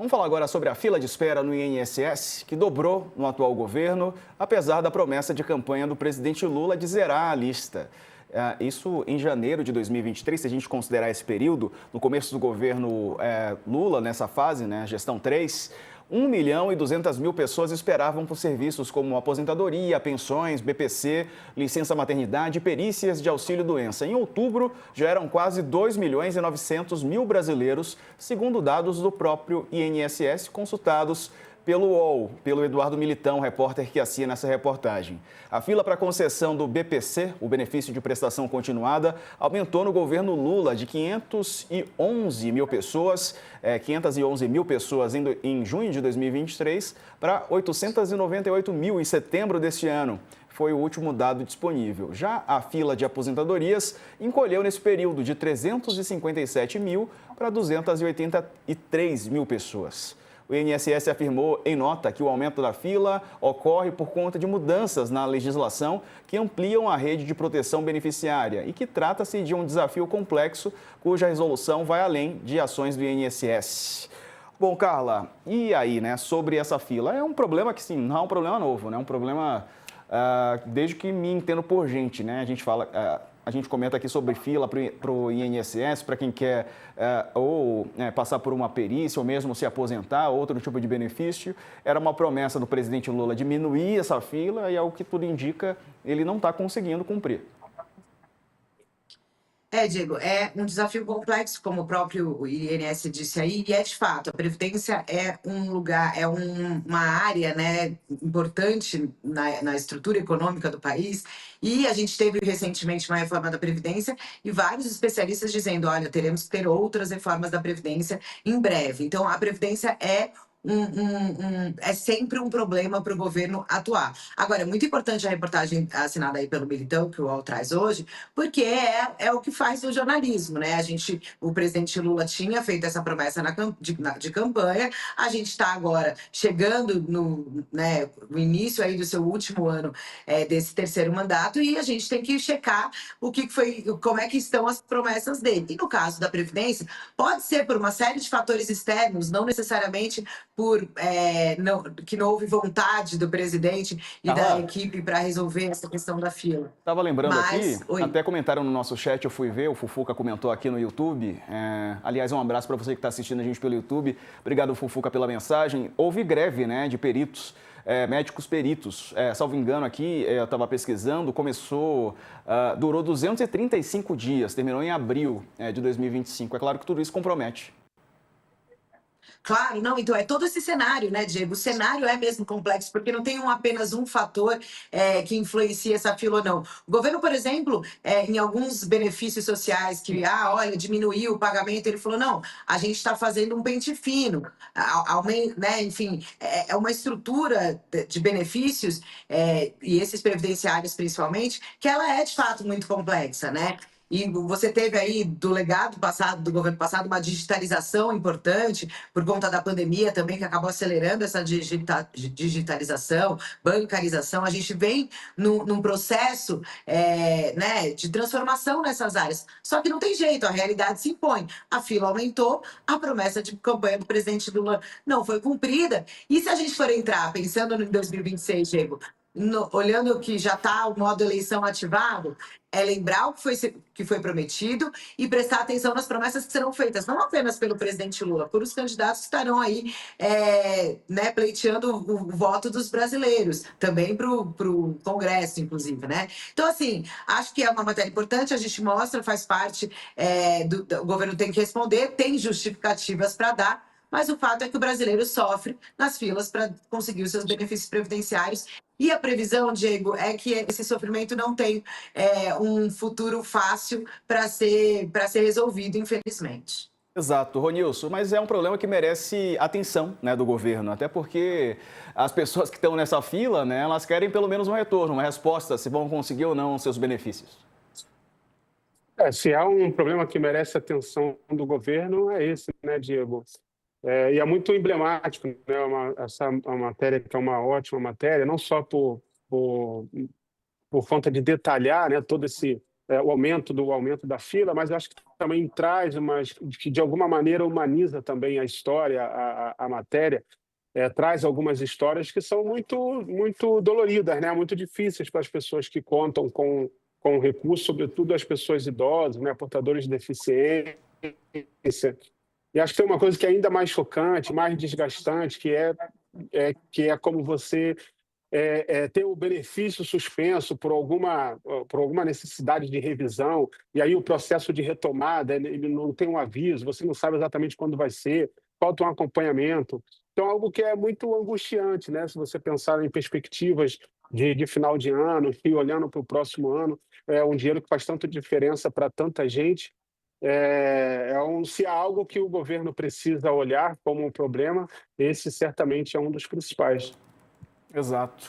Vamos falar agora sobre a fila de espera no INSS, que dobrou no atual governo, apesar da promessa de campanha do presidente Lula de zerar a lista. Isso em janeiro de 2023, se a gente considerar esse período, no começo do governo Lula, nessa fase, né, gestão 3, 1.200.000 pessoas esperavam por serviços como aposentadoria, pensões, BPC, licença maternidade e perícias de auxílio-doença. Em outubro, já eram quase 2.900.000 brasileiros, segundo dados do próprio INSS consultados pelo UOL, pelo Eduardo Militão, repórter que assina essa reportagem. A fila para concessão do BPC, o benefício de prestação continuada, aumentou no governo Lula de 511 mil pessoas em junho de 2023 para 898 mil em setembro deste ano. Foi o último dado disponível. Já a fila de aposentadorias encolheu nesse período de 357 mil para 283 mil pessoas. O INSS afirmou em nota que o aumento da fila ocorre por conta de mudanças na legislação que ampliam a rede de proteção beneficiária e que trata-se de um desafio complexo cuja resolução vai além de ações do INSS. Bom, Carla, e aí, né, sobre essa fila? É um problema que, sim, não é um problema novo, né? É um problema desde que me entendo por gente, né? A gente comenta aqui sobre fila para o INSS, para quem quer passar por uma perícia ou mesmo se aposentar, outro tipo de benefício. Era uma promessa do presidente Lula diminuir essa fila e, ao que tudo indica, ele não está conseguindo cumprir. Diego, é um desafio complexo, como o próprio INSS disse aí, e de fato, a Previdência é um lugar, uma área, né, importante na estrutura econômica do país, e a gente teve recentemente uma reforma da Previdência e vários especialistas dizendo, olha, teremos que ter outras reformas da Previdência em breve. Então, a Previdência é sempre um problema para o governo atuar. Agora, é muito importante a reportagem assinada aí pelo Militão, que o UOL traz hoje, porque é o que faz o jornalismo, né? O presidente Lula tinha feito essa promessa de campanha, a gente está agora chegando no início aí do seu último ano desse terceiro mandato e a gente tem que checar como é que estão as promessas dele. E no caso da Previdência, pode ser por uma série de fatores externos, não necessariamente que não houve vontade do presidente e da equipe para resolver essa questão da fila. Estava lembrando aqui, até comentaram no nosso chat, eu fui ver, o Fufuca comentou aqui no YouTube. Aliás, um abraço para você que está assistindo a gente pelo YouTube. Obrigado, Fufuca, pela mensagem. Houve greve, né, de peritos, médicos peritos. Salvo engano aqui, eu estava pesquisando, durou 235 dias, terminou em abril de 2025. É claro que tudo isso compromete. Claro, não, então é todo esse cenário, né, Diego? O cenário é mesmo complexo, porque não tem apenas um fator que influencia essa fila ou não. O governo, por exemplo, em alguns benefícios sociais que, olha, diminuiu o pagamento, ele falou, não, a gente está fazendo um pente fino, né, enfim, é uma estrutura de benefícios, e esses previdenciários principalmente, que ela é de fato muito complexa, né? E você teve aí, do legado passado, do governo passado, uma digitalização importante, por conta da pandemia também, que acabou acelerando essa digitalização, bancarização. A gente vem num processo de transformação nessas áreas. Só que não tem jeito, a realidade se impõe. A fila aumentou, a promessa de campanha do presidente Lula não foi cumprida. E se a gente for entrar, pensando em 2026, Diego, olhando que já está o modo eleição ativado, lembrar o que foi prometido e prestar atenção nas promessas que serão feitas, não apenas pelo presidente Lula, por os candidatos que estarão aí pleiteando o voto dos brasileiros, também para o Congresso, inclusive, né? Então, assim, acho que é uma matéria importante, a gente mostra, faz parte, o governo tem que responder, tem justificativas para dar, mas o fato é que o brasileiro sofre nas filas para conseguir os seus benefícios previdenciários. E a previsão, Diego, é que esse sofrimento não tem um futuro fácil para ser resolvido, infelizmente. Exato, Ronilson, mas é um problema que merece atenção, né, do governo, até porque as pessoas que estão nessa fila, né, elas querem pelo menos um retorno, uma resposta, se vão conseguir ou não os seus benefícios. Se há um problema que merece atenção do governo, é esse, né, Diego? E é muito emblemático, né, essa matéria, que é uma ótima matéria, não só por conta de detalhar, né, todo esse o aumento da fila, mas eu acho que também traz que de alguma maneira humaniza também a história, a matéria, traz algumas histórias que são muito doloridas, né? Muito difíceis para as pessoas que contam com recursos, sobretudo as pessoas idosas, né? Portadores de deficiência. E acho que tem uma coisa que é ainda mais chocante, mais desgastante, que é como você ter o benefício suspenso por alguma necessidade de revisão, e aí o processo de retomada, ele não tem um aviso, você não sabe exatamente quando vai ser, falta um acompanhamento. Então, algo que é muito angustiante, né? Se você pensar em perspectivas de final de ano, e olhando para o próximo ano, é um dinheiro que faz tanta diferença para tanta gente. Se há algo que o governo precisa olhar como um problema, esse certamente é um dos principais. Exato.